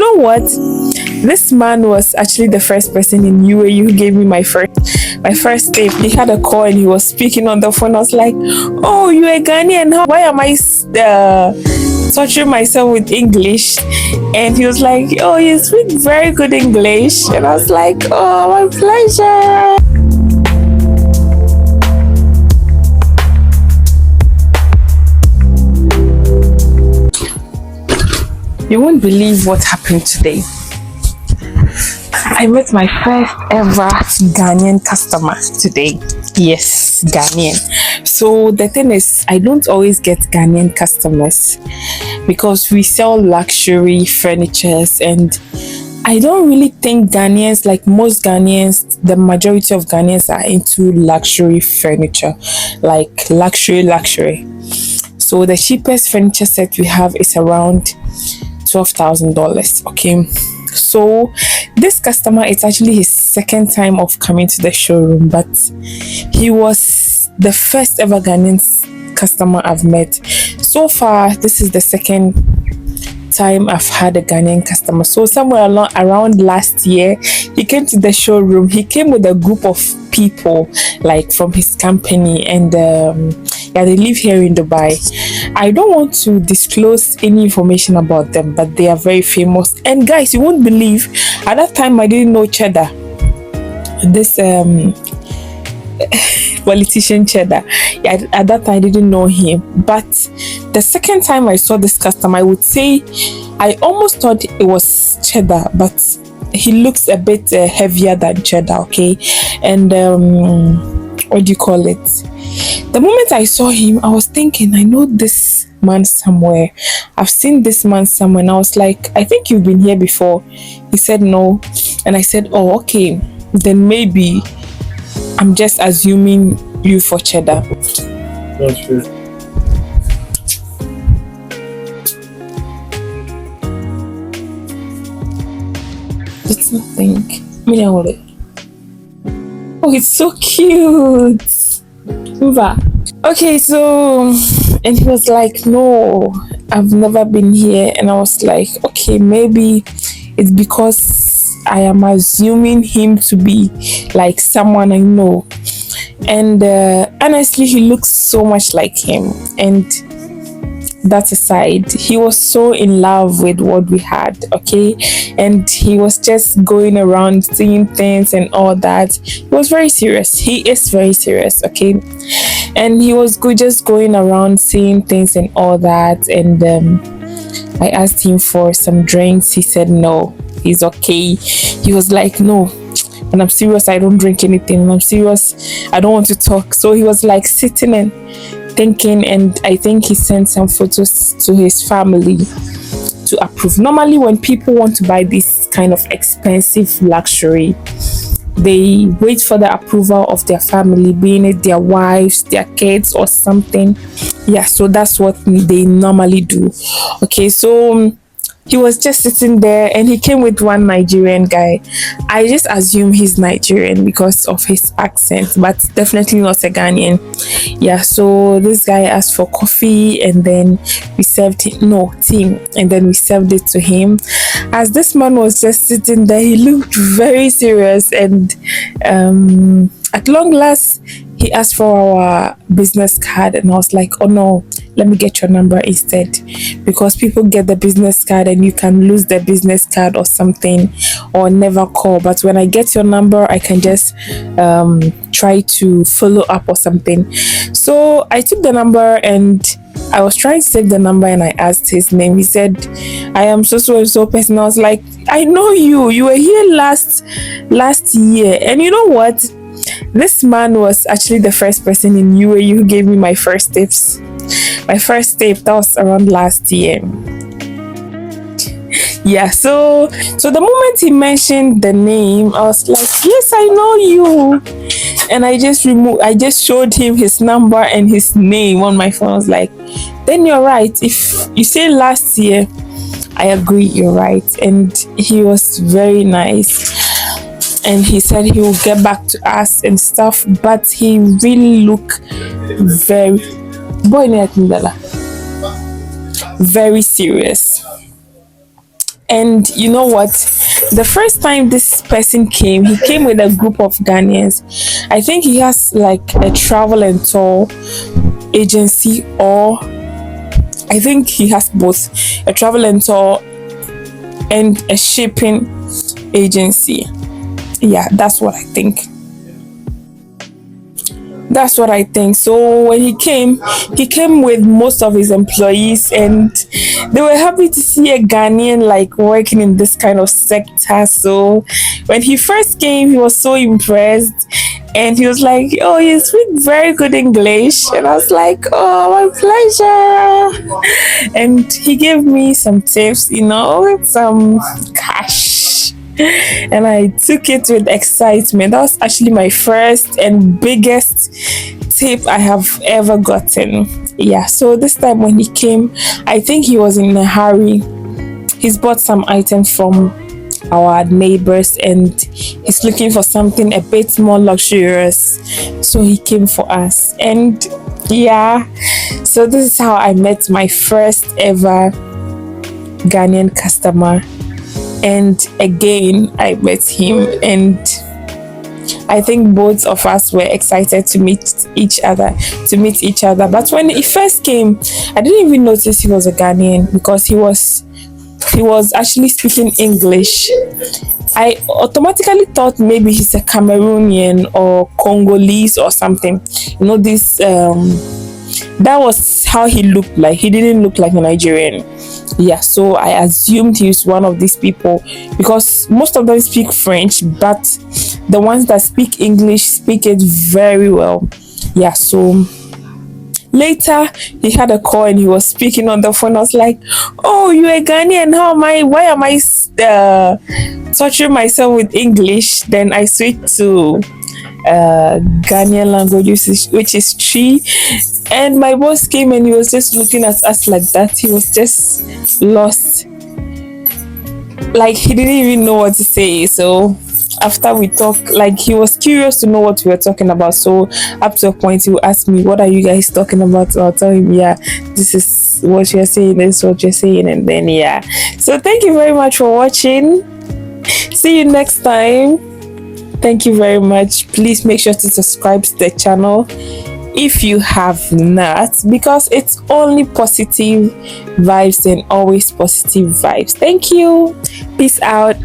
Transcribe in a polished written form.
you know what? This man was actually the first person in UAE who gave me my first tip. He had a call and he was speaking on the phone. I was like, "Oh, you're a Ghanaian? Why am I torturing myself with English?" And he was like, "Oh, you speak very good English." And I was like, "Oh, my pleasure." You won't believe what happened today. I met my first ever Ghanaian customer today. Yes, Ghanaian. So the thing is, I don't always get Ghanaian customers because we sell luxury furnitures, and I don't really think Ghanaians, like most Ghanaians, the majority of Ghanaians are into luxury furniture, like luxury. So the cheapest furniture set we have is around $12,000. Okay, so this customer, it's actually his second time of coming to the showroom, but he was the first ever Ghanaian customer I've met. So far, this is the second time I've had a Ghanaian customer. So somewhere around last year, he came to the showroom. He came with a group of people, like from his company, and they live here in Dubai. I don't want to disclose any information about them, but they are very famous. And guys, you won't believe, at that time I didn't know Cheddar, this politician Cheddar. Yeah, at that time I didn't know him, but the second time I saw this customer, I would say I almost thought it was Cheddar, but he looks a bit heavier than Cheddar. Okay, and what do you call it? The moment I saw him, I was thinking, I know this man somewhere. I've seen this man somewhere. And I was like, I think you've been here before. He said no. And I said, oh, okay. Then maybe I'm just assuming you for Cheddar. That's true. It's nothing. Oh, it's so cute. Okay, so, and he was like, no, I've never been here. And I was like, okay, maybe it's because I am assuming him to be like someone I know. And honestly, he looks so much like him. And that aside, he was so in love with what we had, okay? And he was just going around seeing things and all that. He was very serious. He is very serious, okay? And he was just going around seeing things and all that. And I asked him for some drinks. He said no, he's okay. He was like, no, when I'm serious, I don't drink anything. When I'm serious, I don't want to talk. So he was like sitting and thinking, and I think he sent some photos to his family to approve. Normally when people want to buy this kind of expensive luxury, they wait for the approval of their family, being it their wives, their kids, or something. Yeah, so that's what they normally do. Okay, so he was just sitting there, and he came with one Nigerian guy. I just assume he's Nigerian because of his accent, but definitely not a Ghanaian. Yeah, so this guy asked for coffee, and then we served him, no, tea, and then we served it to him. As this man was just sitting there, he looked very serious, and at long last, he asked for our business card, and I was like, oh no, let me get your number instead, because people get the business card and you can lose the business card or something, or never call. But when I get your number, I can just try to follow up or something. So I took the number, and I was trying to save the number, and I asked his name. He said, I am so and so person. I was like, I know you were here last year. And you know what, this man was actually the first person in UAE who gave me my first tips. My first tip, that was around last year. Yeah, so the moment he mentioned the name, I was like, yes, I know you. And I just showed him his number and his name on my phone. I was like, then you're right. If you say last year, I agree, you're right. And he was very nice. And he said he will get back to us and stuff, but he really looked very serious. And you know what? The first time this person came, he came with a group of Ghanaians. I think he has like a travel and tour agency, or I think he has both a travel and tour and a shipping agency. Yeah, that's what I think. That's what I think. So when he came with most of his employees, and they were happy to see a Ghanaian like working in this kind of sector. So when he first came, he was so impressed, and he was like, "Oh, you speak very good English," and I was like, "Oh, my pleasure." And he gave me some tips, some cash, and I took it with excitement. That was actually my first and biggest tip I have ever gotten. Yeah, so this time when he came, I think he was in a hurry. He's bought some items from our neighbors, and he's looking for something a bit more luxurious. So he came for us. And yeah, so this is how I met my first ever Ghanaian customer. And again, I met him, and I think both of us were excited to meet each other. But when he first came, I didn't even notice he was a Ghanaian, because he was actually speaking English. I automatically thought maybe he's a Cameroonian or Congolese or something. This that was how he looked like. He didn't look like a Nigerian. Yeah, so I assumed he was one of these people, because most of them speak French, but the ones that speak English speak it very well. Yeah, so later he had a call and he was speaking on the phone. I was like, "Oh, you're a Ghanaian? Why am I torturing myself with English?" Then I switched to Ghanaian language, which is Chi. And my boss came and he was just looking at us like that. He was just lost. Like, he didn't even know what to say. So after we talked, like, he was curious to know what we were talking about. So up to a point, he would ask me, "What are you guys talking about?" So I'll tell him, "Yeah, this is what you're saying, this is what you're saying." And then, yeah. So thank you very much for watching. See you next time. Thank you very much. Please make sure to subscribe to the channel if you have not, because it's only positive vibes and always positive vibes. Thank you. Peace out.